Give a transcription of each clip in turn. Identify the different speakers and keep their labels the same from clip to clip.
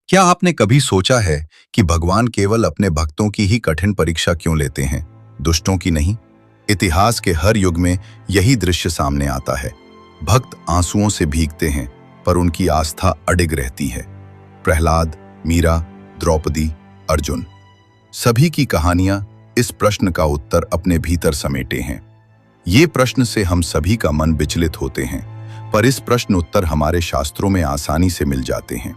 Speaker 1: क्या आपने कभी सोचा है कि भगवान केवल अपने भक्तों की ही कठिन परीक्षा क्यों लेते हैं, दुष्टों की नहीं? इतिहास के हर युग में यही दृश्य सामने आता है। भक्त आंसुओं से भीगते हैं, पर उनकी आस्था अडिग रहती है। प्रहलाद, मीरा, द्रौपदी, अर्जुन, सभी की कहानियां इस प्रश्न का उत्तर अपने भीतर समेटे हैं। ये प्रश्न से हम सभी का मन विचलित होते हैं, पर इस प्रश्न उत्तर हमारे शास्त्रों में आसानी से मिल जाते हैं।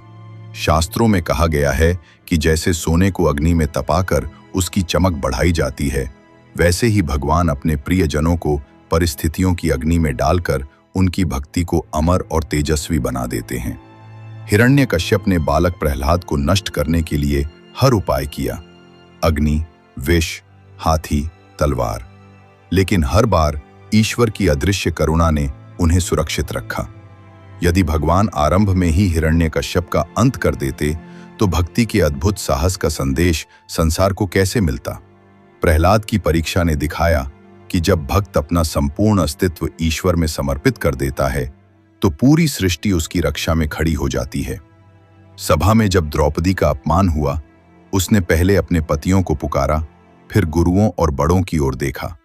Speaker 1: शास्त्रों में कहा गया है कि जैसे सोने को अग्नि में तपाकर उसकी चमक बढ़ाई जाती है, वैसे ही भगवान अपने प्रियजनों को परिस्थितियों की अग्नि में डालकर उनकी भक्ति को अमर और तेजस्वी बना देते हैं। हिरण्यकश्यप ने बालक प्रहलाद को नष्ट करने के लिए हर उपाय किया, अग्नि, विष, हाथी, तलवार, लेकिन हर बार ईश्वर की अदृश्य करुणा ने उन्हें सुरक्षित रखा। यदि भगवान आरंभ में ही हिरण्यकश्यप का अंत कर देते, तो भक्ति के अद्भुत साहस का संदेश संसार को कैसे मिलता? प्रहलाद की परीक्षा ने दिखाया कि जब भक्त अपना संपूर्ण अस्तित्व ईश्वर में समर्पित कर देता है, तो पूरी सृष्टि उसकी रक्षा में खड़ी हो जाती है। सभा में जब द्रौपदी का अपमान हुआ, उसने पहले अपने पतियों को पुकारा, फिर गुरुओं और बड़ों की ओर देखा।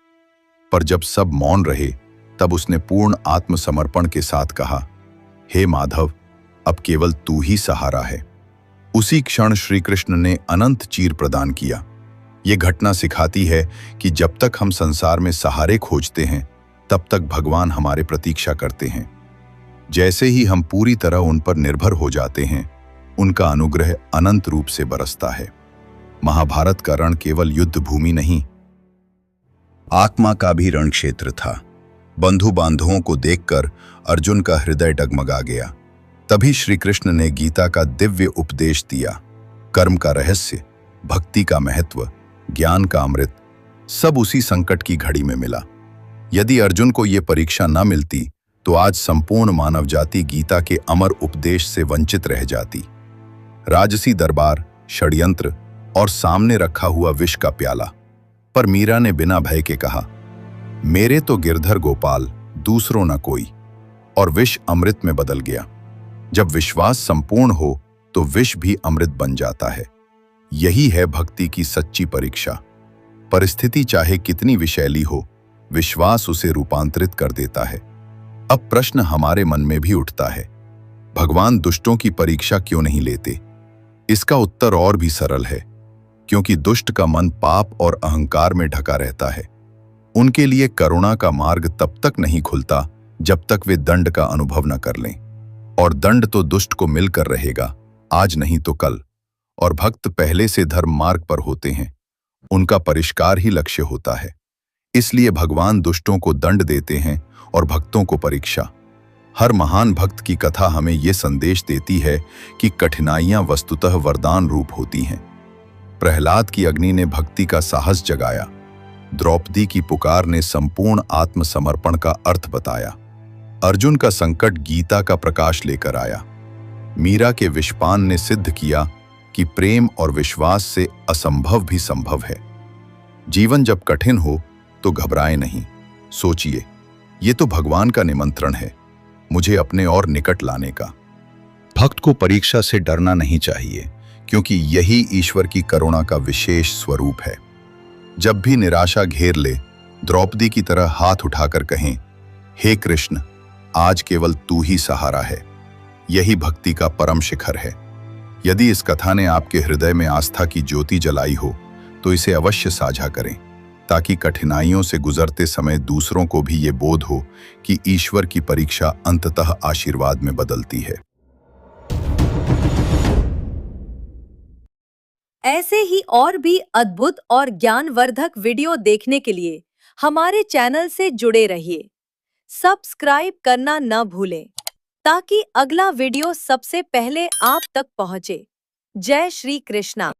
Speaker 1: पर जब सब मौन रहे, तब उसने पूर्ण आत्मसमर्पण के साथ कहा, हे माधव, अब केवल तू ही सहारा है। उसी क्षण श्री कृष्ण ने अनंत चीर प्रदान किया। ये घटना सिखाती है कि जब तक हम संसार में सहारे खोजते हैं, तब तक भगवान हमारे प्रतीक्षा करते हैं। जैसे ही हम पूरी तरह उन पर निर्भर हो जाते हैं, उनका अनुग्रह अनंत रूप से बरसता है। महाभारत का रण केवल युद्ध भूमि नहीं, आत्मा का भी रण क्षेत्र था। बंधु बांधवों को देखकर अर्जुन का हृदय डगमगा गया। तभी श्री कृष्ण ने गीता का दिव्य उपदेश दिया। कर्म का रहस्य, भक्ति का महत्व, ज्ञान का अमृत, सब उसी संकट की घड़ी में मिला। यदि अर्जुन को ये परीक्षा न मिलती, तो आज संपूर्ण मानव जाति गीता के अमर उपदेश से वंचित रह जाती। राजसी दरबार, षड्यंत्र और सामने रखा हुआ विष का प्याला, पर मीरा ने बिना भय के कहा, मेरे तो गिरधर गोपाल, दूसरों न कोई, और विष अमृत में बदल गया। जब विश्वास संपूर्ण हो, तो विष भी अमृत बन जाता है। यही है भक्ति की सच्ची परीक्षा। परिस्थिति चाहे कितनी विषैली हो, विश्वास उसे रूपांतरित कर देता है। अब प्रश्न हमारे मन में भी उठता है, भगवान दुष्टों की परीक्षा क्यों नहीं लेते? इसका उत्तर और भी सरल है, क्योंकि दुष्ट का मन पाप और अहंकार में ढका रहता है। उनके लिए करुणा का मार्ग तब तक नहीं खुलता जब तक वे दंड का अनुभव न कर लें, और दंड तो दुष्ट को मिलकर रहेगा, आज नहीं तो कल। और भक्त पहले से धर्म मार्ग पर होते हैं, उनका परिष्कार ही लक्ष्य होता है। इसलिए भगवान दुष्टों को दंड देते हैं और भक्तों को परीक्षा। हर महान भक्त की कथा हमें ये संदेश देती है कि कठिनाइयां वस्तुतः वरदान रूप होती हैं। प्रहलाद की अग्नि ने भक्ति का साहस जगाया, द्रौपदी की पुकार ने संपूर्ण आत्मसमर्पण का अर्थ बताया, अर्जुन का संकट गीता का प्रकाश लेकर आया, मीरा के विषपान ने सिद्ध किया कि प्रेम और विश्वास से असंभव भी संभव है। जीवन जब कठिन हो तो घबराएं नहीं, सोचिए, ये तो भगवान का निमंत्रण है मुझे अपने और निकट लाने का। भक्त को परीक्षा से डरना नहीं चाहिए, क्योंकि यही ईश्वर की करुणा का विशेष स्वरूप है। जब भी निराशा घेर ले, द्रौपदी की तरह हाथ उठाकर कहें, हे कृष्ण, आज केवल तू ही सहारा है। यही भक्ति का परम शिखर है। यदि इस कथा ने आपके हृदय में आस्था की ज्योति जलाई हो, तो इसे अवश्य साझा करें, ताकि कठिनाइयों से गुजरते समय दूसरों को भी ये बोध हो कि ईश्वर की परीक्षा अंततः आशीर्वाद में बदलती है।
Speaker 2: ऐसे ही और भी अद्भुत और ज्ञानवर्धक वीडियो देखने के लिए हमारे चैनल से जुड़े रहिए। सब्सक्राइब करना न भूलें, ताकि अगला वीडियो सबसे पहले आप तक पहुंचे। जय श्री कृष्णा।